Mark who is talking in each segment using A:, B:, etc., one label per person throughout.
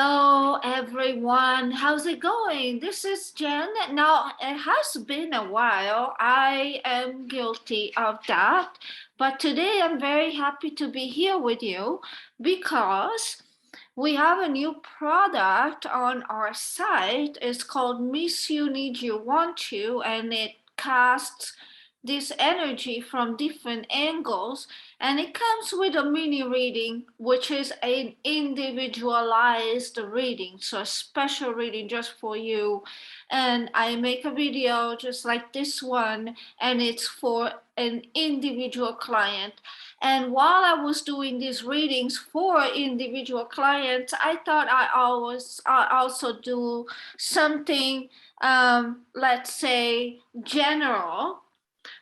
A: Hello, everyone. How's it going? This is Jen. Now, it has been a while. I am guilty of that. But today I'm very happy to be here with you because we have a new product on our site. It's called Miss You, Need You, Want You, and it casts this energy from different angles, and it comes with a mini reading, which is an individualized reading, so a special reading just for you. And I make a video just like this one, and it's for an individual client. And while I was doing these readings for individual clients, I thought I also do something, let's say, general.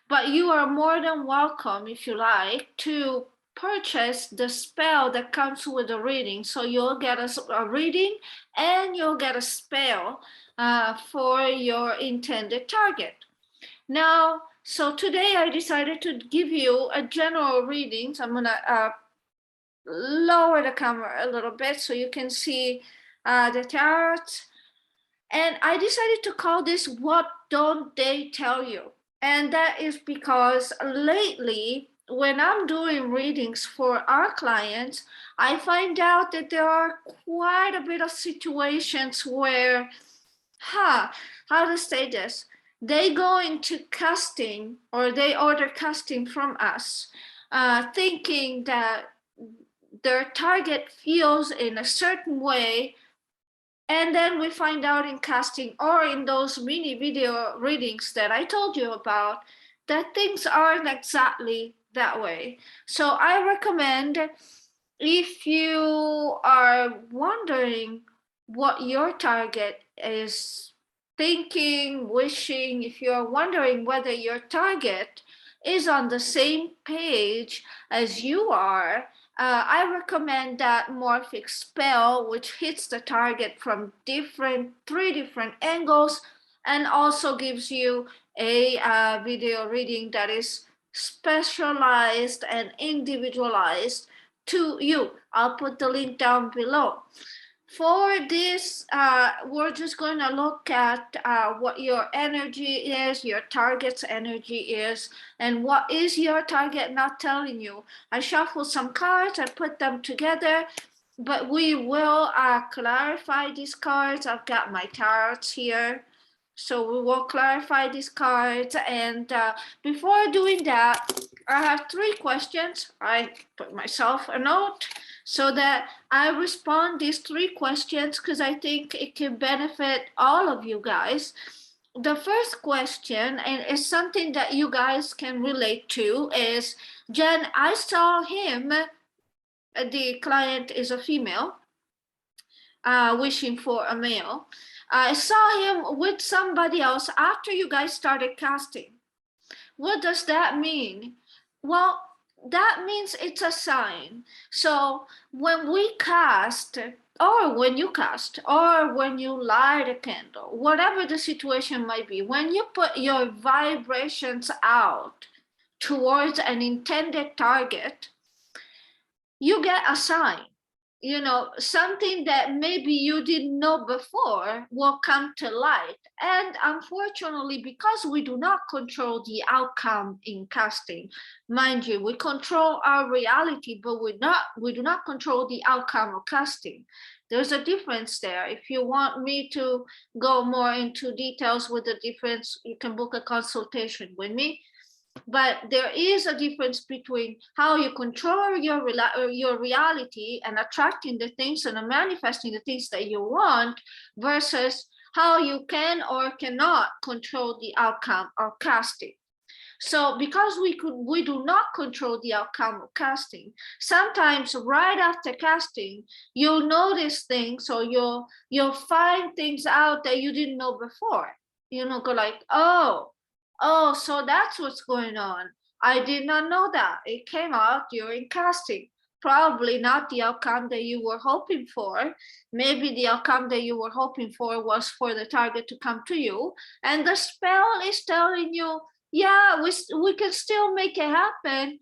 A: But you are more than welcome, if you like, to purchase the spell that comes with the reading. So you'll get a reading and you'll get a spell for your intended target. Now, so today I decided to give you a general reading. So I'm gonna lower the camera a little bit so you can see the tarot. And I decided to call this What Don't They Tell You? And that is because lately, when I'm doing readings for our clients, I find out that there are quite a bit of situations where, how to say this? They go into casting or they order casting from us, thinking that their target feels in a certain way. And then we find out in casting or in those mini video readings that I told you about that things aren't exactly that way. So I recommend, if you are wondering what your target is thinking, wishing, if you're wondering whether your target is on the same page as you are, I recommend that morphic spell, which hits the target from three different angles, and also gives you a video reading that is specialized and individualized to you. I'll put the link down below. For this, we're just going to look at what your energy is, your target's energy is, and what is your target not telling you. I shuffled some cards, I put them together, but we will clarify these cards. I've got my tarots here. So we will clarify these cards. And before doing that, I have 3 questions. I put myself a note so that I respond these 3 questions because I think it can benefit all of you guys. The first question, and it's something that you guys can relate to, is, Jen, I saw him, the client is a female, wishing for a male. I saw him with somebody else after you guys started casting. What does that mean? Well, that means it's a sign. So when we cast, or when you cast, or when you light a candle, whatever the situation might be, when you put your vibrations out towards an intended target, you get a sign. You know, something that maybe you didn't know before will come to light. And unfortunately, because we do not control the outcome in casting, mind you, we control our reality, but we do not control the outcome of casting. There's a difference there. If you want me to go more into details with the difference, you can book a consultation with me. But there is a difference between how you control your reality and attracting the things and manifesting the things that you want versus how you can or cannot control the outcome of casting. So because we do not control the outcome of casting, sometimes right after casting, you'll notice things, or you'll find things out that you didn't know before. You know, go like, oh, so that's what's going on. I did not know that. It came out during casting. Probably not the outcome that you were hoping for. Maybe the outcome that you were hoping for was for the target to come to you. And the spell is telling you, yeah, we can still make it happen,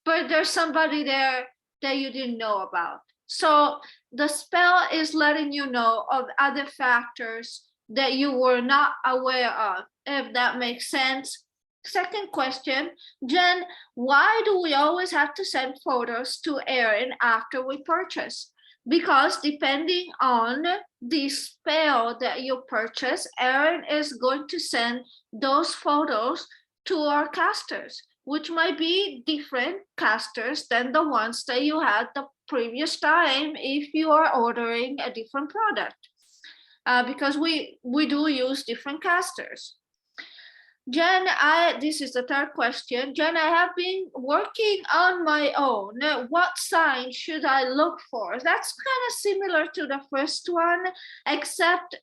A: but there's somebody there that you didn't know about. So the spell is letting you know of other factors that you were not aware of, if that makes sense. Second question, Jen, why do we always have to send photos to Erin after we purchase? Because depending on the spell that you purchase, Erin is going to send those photos to our casters, which might be different casters than the ones that you had the previous time if you are ordering a different product, because we do use different casters. Jen, this is the third question. Jen, I have been working on my own. What sign should I look for? That's kind of similar to the first one, except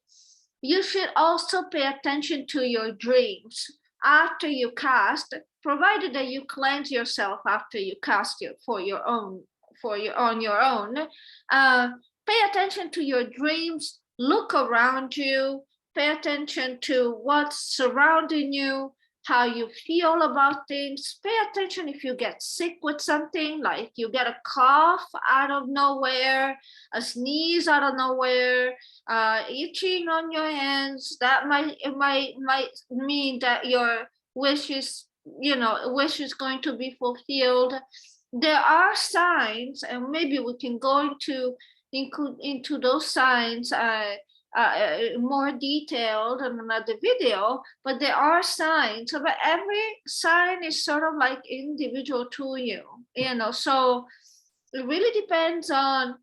A: you should also pay attention to your dreams after you cast, provided that you cleanse yourself after you cast it on your own. Pay attention to your dreams, look around you, pay attention to what's surrounding you, how you feel about things. Pay attention if you get sick with something, like you get a cough out of nowhere, a sneeze out of nowhere, itching on your hands. That might mean that your wish is going to be fulfilled. There are signs, and maybe we can go into those signs more detailed in another video, but there are signs. But every sign is sort of like individual to you, so it really depends on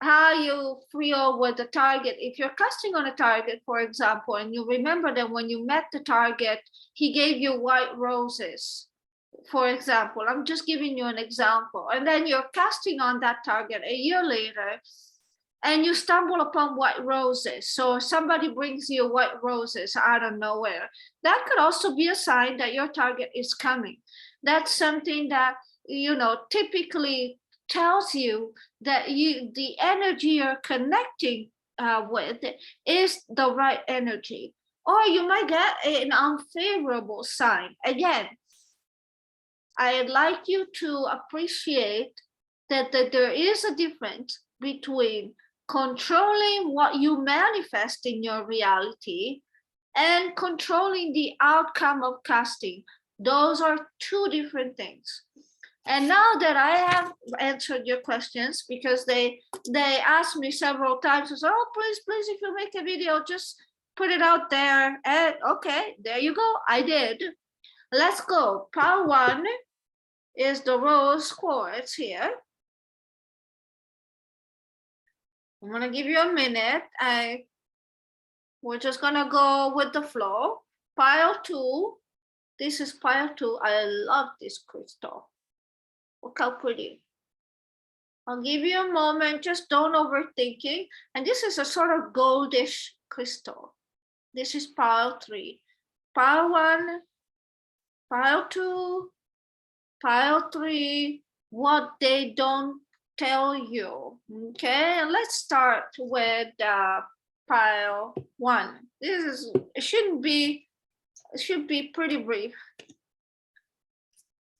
A: how you feel with the target. If you're casting on a target, for example, and you remember that when you met the target, he gave you white roses, for example. I'm just giving you an example. And then you're casting on that target a year later, and you stumble upon white roses. So somebody brings you white roses out of nowhere. That could also be a sign that your target is coming. That's something that, typically tells you that the energy you're connecting with is the right energy. Or you might get an unfavorable sign. Again, I'd like you to appreciate that there is a difference between controlling what you manifest in your reality and controlling the outcome of casting. Those are two different things. And now that I have answered your questions, because they asked me several times, said, oh, please, if you make a video, just put it out there. And okay, there you go. I did. Let's go. Part one is the rose quartz here. I'm gonna give you a minute. We're just gonna go with the flow. Pile two. This is pile two. I love this crystal. Look how pretty. I'll give you a moment. Just don't overthinking. And this is a sort of goldish crystal. This is pile three. Pile one, pile two, pile three. What they don't tell you. Okay, and let's start with pile one. It should be pretty brief.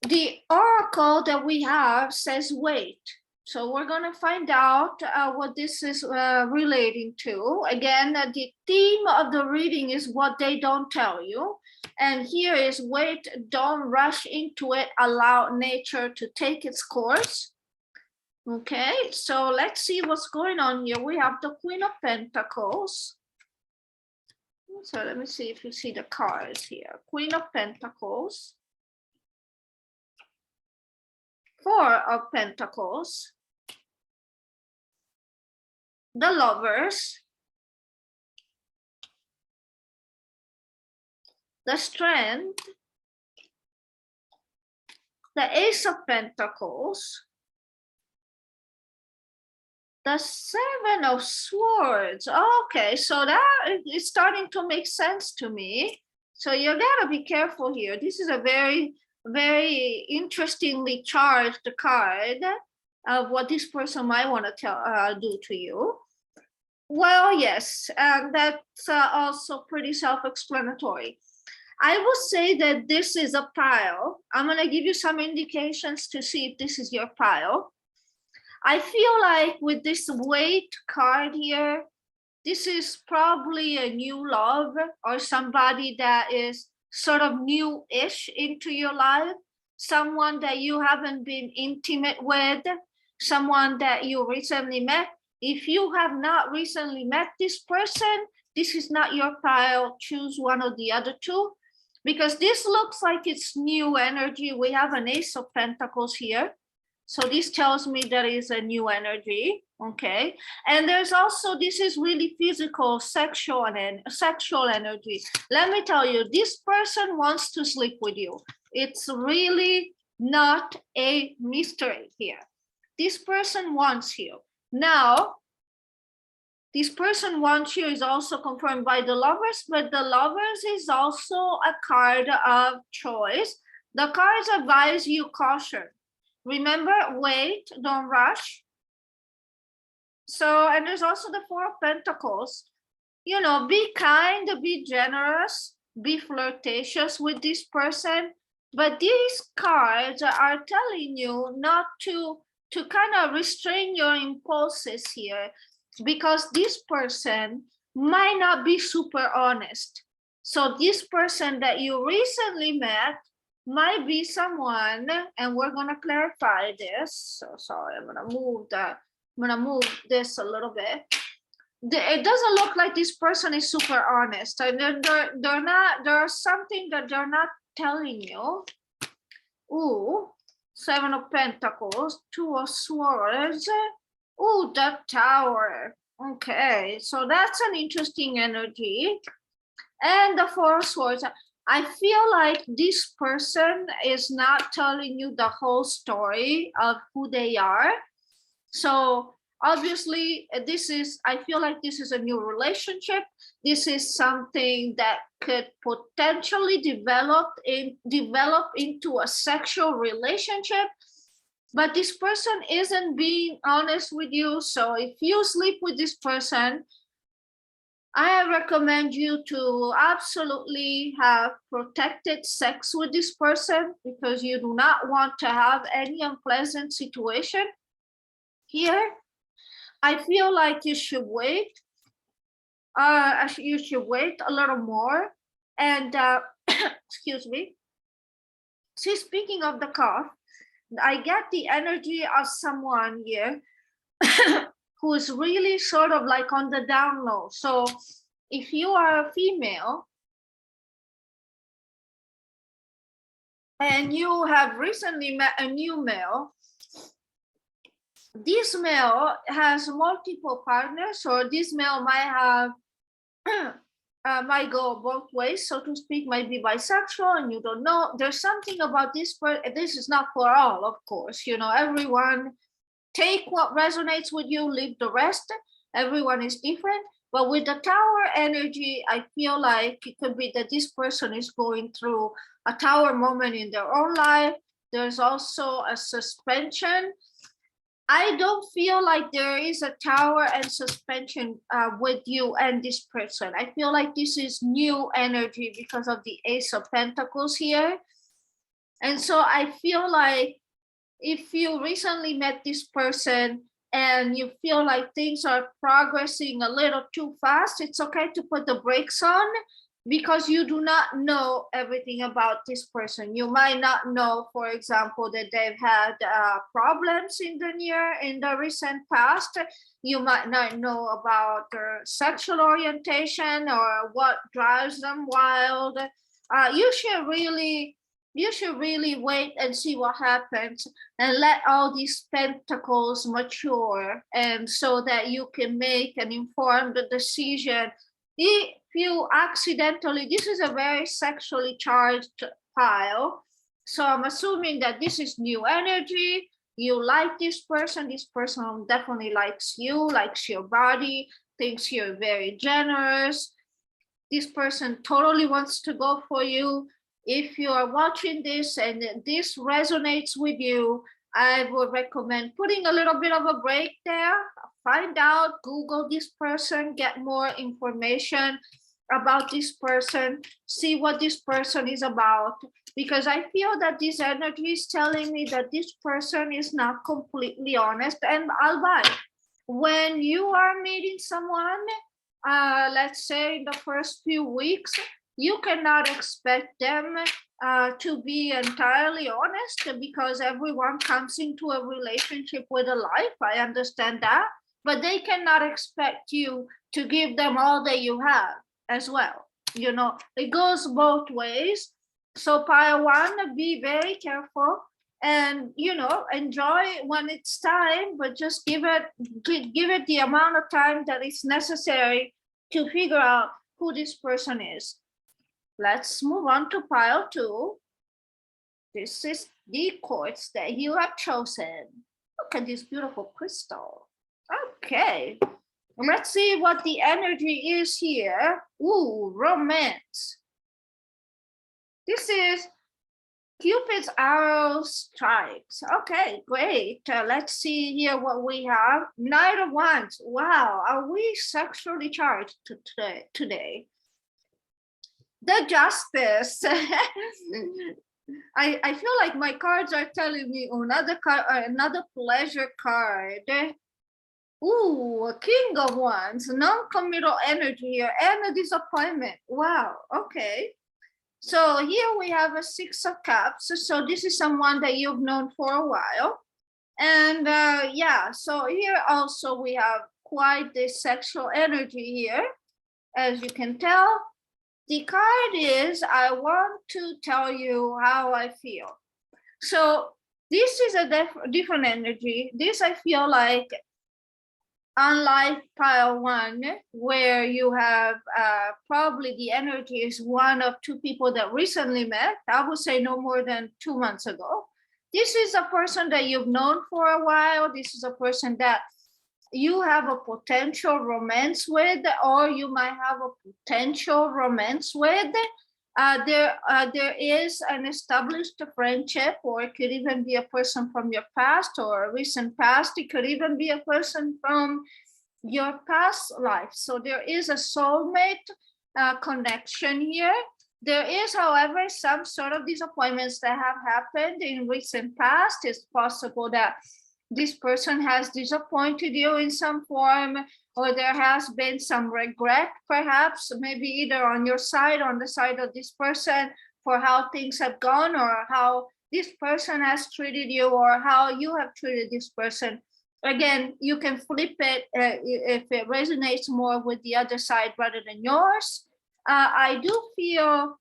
A: The oracle that we have says wait. So we're going to find out what this is relating to. Again, the theme of the reading is what they don't tell you. And here is wait, don't rush into it, allow nature to take its course. Okay, so let's see what's going on here. We have the Queen of Pentacles. So let me see if you see the cards here. Queen of Pentacles. Four of Pentacles. The Lovers. The Strength. The Ace of Pentacles. The Seven of Swords. Okay, so that is starting to make sense to me. So you gotta be careful here. This is a very, very interestingly charged card of what this person might want to do to you. Well, yes, and that's also pretty self-explanatory. I will say that this is a pile. I'm gonna give you some indications to see if this is your pile. I feel like with this weight card here, this is probably a new love or somebody that is sort of new-ish into your life, someone that you haven't been intimate with, someone that you recently met. If you have not recently met this person, this is not your pile. Choose one of the other two, because this looks like it's new energy. We have an Ace of Pentacles here. So this tells me there is a new energy, okay? And there's also, this is really physical, sexual energy. Let me tell you, this person wants to sleep with you. It's really not a mystery here. This person wants you. Now, this person wants you is also confirmed by the Lovers, but the Lovers is also a card of choice. The cards advise you caution. Remember, wait, don't rush. So, and there's also the Four of Pentacles. You know, be kind, be generous, be flirtatious with this person. But these cards are telling you not to kind of restrain your impulses here, because this person might not be super honest. So this person that you recently met might be someone, and we're gonna clarify this. So sorry, I'm gonna move this a little bit. It doesn't look like this person is super honest, and they're not. There's something that they're not telling you. Ooh, Seven of Pentacles, Two of Swords. Ooh, the Tower. Okay, so that's an interesting energy. And the Four of Swords. I feel like this person is not telling you the whole story of who they are. So obviously, I feel like this is a new relationship. This is something that could potentially develop into a sexual relationship. But this person isn't being honest with you. So if you sleep with this person, I recommend you to absolutely have protected sex with this person, because you do not want to have any unpleasant situation here. I feel like you should wait. You should wait a little more. And excuse me. See, speaking of the cough, I get the energy of someone here who is really sort of like on the down low. So if you are a female and you have recently met a new male, this male has multiple partners, or this male might have might go both ways, so to speak, might be bisexual, and you don't know. There's something about this, but this is not for all, of course. You know, everyone take what resonates with you, leave the rest. Everyone is different. But with the Tower energy, I feel like it could be that this person is going through a Tower moment in their own life. There's also a suspension. I don't feel like there is a Tower and suspension with you and this person. I feel like this is new energy because of the Ace of Pentacles here. And so I feel like if you recently met this person and you feel like things are progressing a little too fast, it's okay to put the brakes on, because you do not know everything about this person. You might not know, for example, that they've had problems in the recent past. You might not know about their sexual orientation or what drives them wild. You should really wait and see what happens, and let all these pentacles mature, and so that you can make an informed decision. If you accidentally, this is a very sexually charged pile, so I'm assuming that this is new energy. You like this person definitely likes you, likes your body, thinks you're very generous. This person totally wants to go for you. If you are watching this and this resonates with you, I would recommend putting a little bit of a break there. Find out, Google this person, get more information. about this person, see what this person is about, because I feel that this energy is telling me that this person is not completely honest. And I'll buy. When you are meeting someone, let's say in the first few weeks, you cannot expect them to be entirely honest, because everyone comes into a relationship with a life. I understand that, but they cannot expect you to give them all that you have as well. You know, it goes both ways. So pile one, be very careful and, you know, enjoy when it's time, but just give it the amount of time that is necessary to figure out who this person is. Let's move on to pile two. This is the quartz that you have chosen. Look at this beautiful crystal. Okay, let's see what the energy is here. Ooh, romance. This is Cupid's arrow strikes. Okay, great. Let's see here what we have. Knight of Wands. Wow, are we sexually charged today? The Justice. I feel like my cards are telling me another card, another pleasure card. Ooh, King of Wands, non-committal energy here, and a disappointment. Wow, okay. So here we have a Six of Cups. So this is someone that you've known for a while. And yeah, so here also we have quite the sexual energy here. As you can tell, the card is, I want to tell you how I feel. So this is a different energy. This I feel like, unlike pile one, where you have probably the energy is one of two people that recently met, I would say no more than 2 months ago. This is a person that you've known for a while. This is a person that you have a potential romance with, or you might have a potential romance with. There is an established friendship, or it could even be a person from your past or a recent past. It could even be a person from your past life. So there is a soulmate connection here. There is, however, some sort of disappointments that have happened in recent past. It's possible that this person has disappointed you in some form, or there has been some regret, perhaps, maybe either on your side or on the side of this person, for how things have gone, or how this person has treated you, or how you have treated this person. Again, you can flip it if it resonates more with the other side rather than yours. I do feel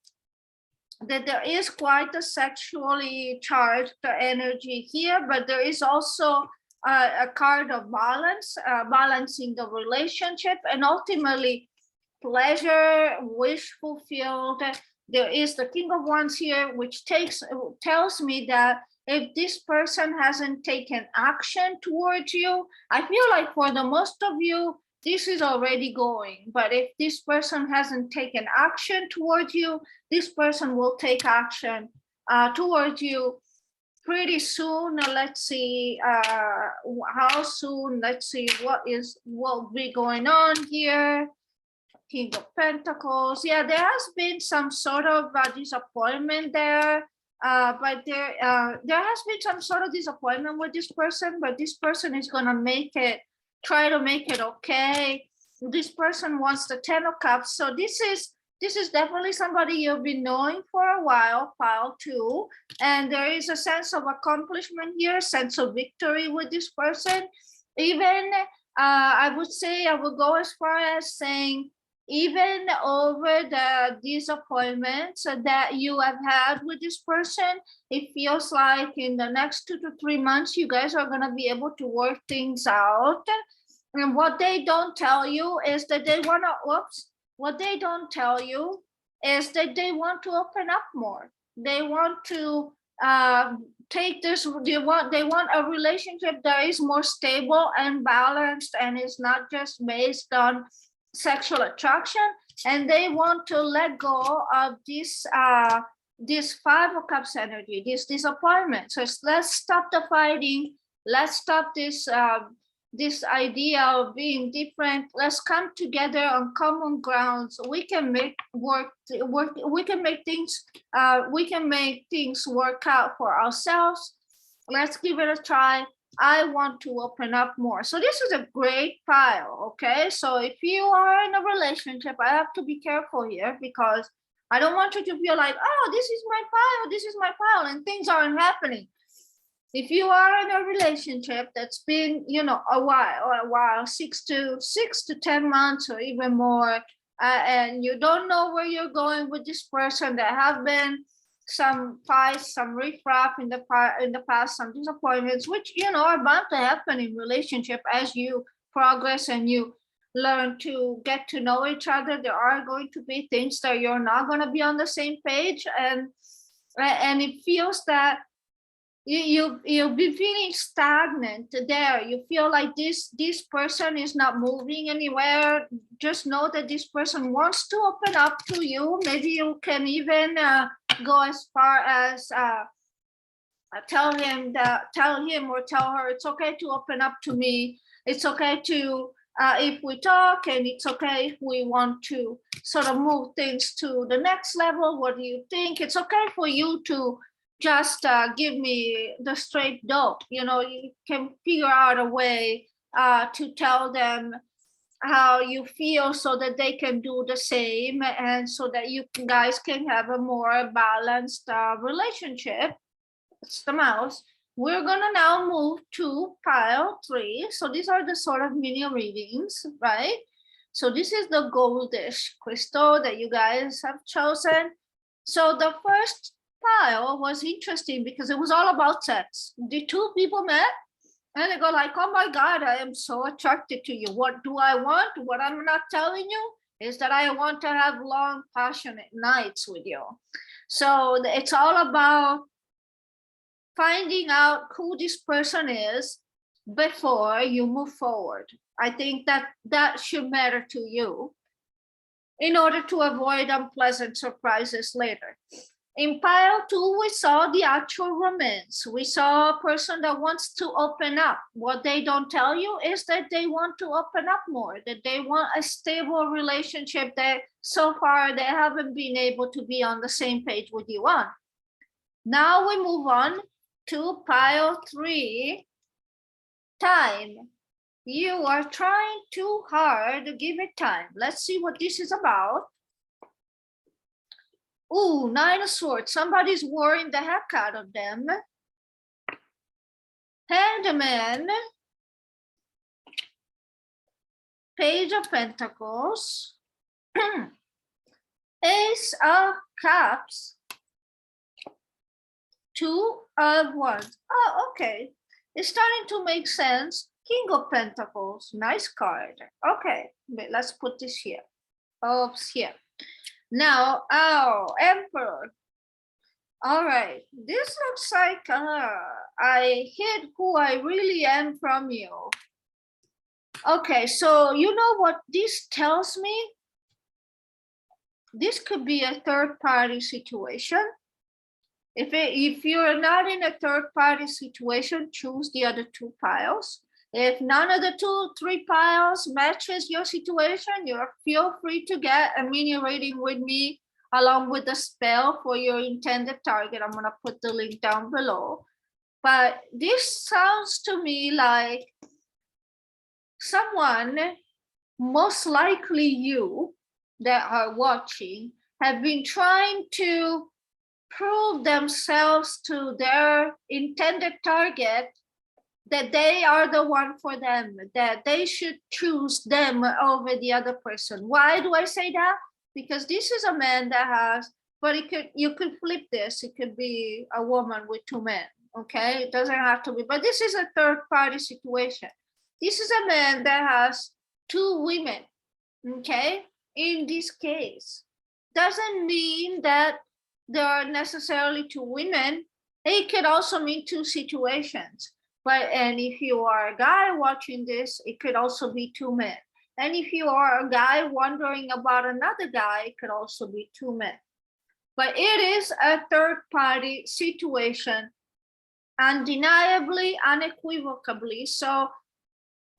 A: that there is quite a sexually charged energy here, but there is also a card of balance, balancing the relationship, and ultimately pleasure, wish fulfilled. There is the King of Wands here, which tells me that if this person hasn't taken action towards you, I feel like for the most of you, this is already going. But if this person hasn't taken action towards you, this person will take action towards you pretty soon. Let's see how soon. Let's see what will be going on here. King of Pentacles. Yeah, there has been some sort of disappointment there. But there has been some sort of disappointment with this person, but this person is gonna try to make it okay. This person wants the 10 of Cups. So this is definitely somebody you've been knowing for a while, pile two. And there is a sense of accomplishment here, sense of victory with this person. Even I would say, I would go as far as saying, even over the disappointments that you have had with this person, it feels like in the next 2 to 3 months, you guys are going to be able to work things out. And what they don't tell you is that they want to, what they don't tell you is that they want to open up more. They want to take this, they want a relationship that is more stable and balanced, and is not just based on sexual attraction, and they want to let go of this Five of Cups energy, this disappointment. So let's stop the fighting, let's stop this this idea of being different. Let's come together on common grounds. We can make work. We can make things. We can make things work out for ourselves. Let's give it a try. I want to open up more. So this is a great pile. Okay, so if you are in a relationship, I have to be careful here because I don't want you to feel like, oh, this is my pile, this is my pile, and things aren't happening. If you are in a relationship that's been, a while, 6 to 10 months or even more, and you don't know where you're going with this person, there have been some fights, some riffraff in the past, some disappointments, which are bound to happen in relationship as you progress and you learn to get to know each other. There are going to be things that you're not going to be on the same page, and it feels that you'll be feeling stagnant there. You feel like this person is not moving anywhere. Just know that this person wants to open up to you. Maybe you can even go as far as tell him or tell her it's okay to open up to me. It's okay to if we talk, and it's okay if we want to sort of move things to the next level. What do you think? It's okay for you to just give me the straight dope. You can figure out a way to tell them how you feel so that they can do the same, and so that you guys can have a more balanced relationship. It's the mouse. We're gonna now move to pile 3. So these are the sort of mini readings, right? So this is the goldish crystal that you guys have chosen. So the first pile was interesting because it was all about sex. The two people met and they go like, oh my God, I am so attracted to you. What do I want? What I'm not telling you is that I want to have long, passionate nights with you. So it's all about finding out who this person is before you move forward. I think that should matter to you in order to avoid unpleasant surprises later. In pile 2, we saw the actual romance. We saw a person that wants to open up. What they don't tell you is that they want to open up more, that they want a stable relationship that so far they haven't been able to be on the same page with you on. Now we move on to pile 3, time. You are trying too hard to give it time. Let's see what this is about. Ooh, 9 of Swords. Somebody's worrying the heck out of them. Hangman. Page of Pentacles. Ace of Cups. 2 of Wands. Oh, okay. It's starting to make sense. King of Pentacles. Nice card. Okay, let's put this here. Oops, here. Now, Emperor. All right, this looks like I hid who I really am from you. Okay, so you know what this tells me? This could be a third-party situation. If you're not in a third-party situation, choose the other 2 piles. If none of the 3 piles matches your situation, you feel free to get a mini reading with me along with the spell for your intended target. I'm gonna put the link down below. But this sounds to me like someone, most likely you that are watching, have been trying to prove themselves to their intended target that they are the one for them, that they should choose them over the other person. Why do I say that? Because this is a man that has, but you could flip this. It could be a woman with 2 men, okay? It doesn't have to be, but this is a third-party situation. This is a man that has 2 women, okay? In this case, doesn't mean that there are necessarily 2 women. It could also mean 2 situations. And if you are a guy watching this, it could also be 2 men. And if you are a guy wondering about another guy, it could also be 2 men. But it is a third-party situation, undeniably, unequivocally. So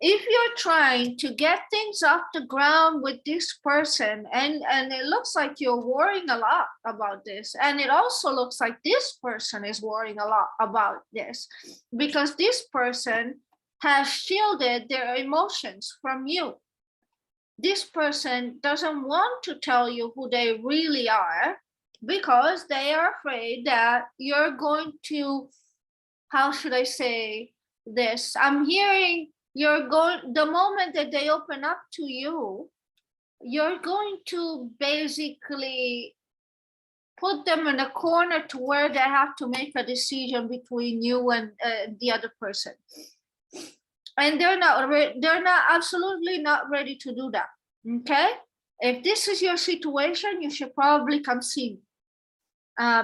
A: if you're trying to get things off the ground with this person, and it looks like you're worrying a lot about this, and it also looks like this person is worrying a lot about this, because this person has shielded their emotions from you. This person doesn't want to tell you who they really are because they are afraid that you're going to, how should I say this? I'm hearing the moment that they open up to you, you're going to basically put them in a corner to where they have to make a decision between you and the other person. And they're not absolutely not ready to do that. Okay? If this is your situation, you should probably come see me.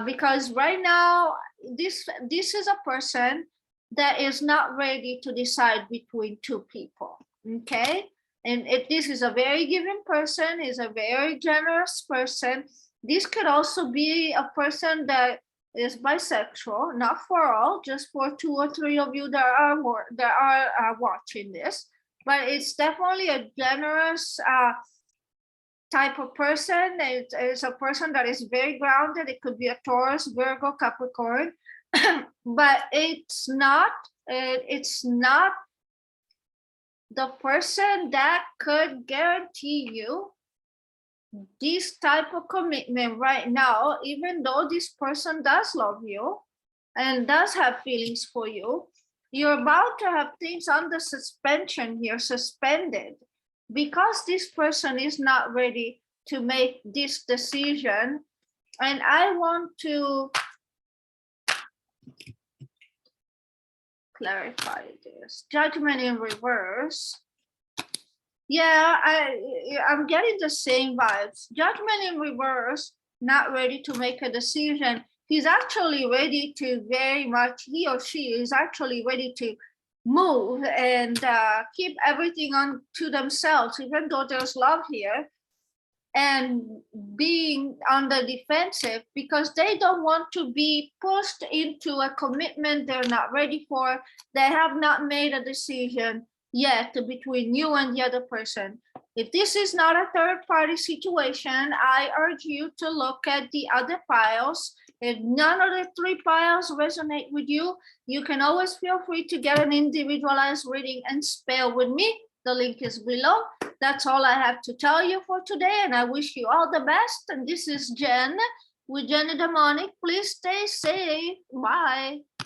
A: Because right now, this is a person that is not ready to decide between two people. Okay? And this is a very giving person, is a very generous person. This could also be a person that is bisexual, not for all, just for 2 or 3 of you that are watching this. But it's definitely a generous type of person. It's a person that is very grounded. It could be a Taurus, Virgo, Capricorn, but it's not the person that could guarantee you this type of commitment right now, even though this person does love you and does have feelings for you. You're about to have things under suspension here, suspended, because this person is not ready to make this decision. And I want to clarify this. Judgment in reverse. Yeah, I'm getting the same vibes. Judgment in reverse, not ready to make a decision. He's actually ready to very much, he or she is actually ready to move and keep everything on to themselves, even though there's love here, and being on the defensive because they don't want to be pushed into a commitment they're not ready for. They have not made a decision yet between you and the other person. If this is not a third party situation, I urge you to look at the other piles. If none of the 3 piles resonate with you, you can always feel free to get an individualized reading and spell with me. The link is below. That's all I have to tell you for today, and I wish you all the best. And this is Jen with Jen the Demonic. Please stay safe. Bye.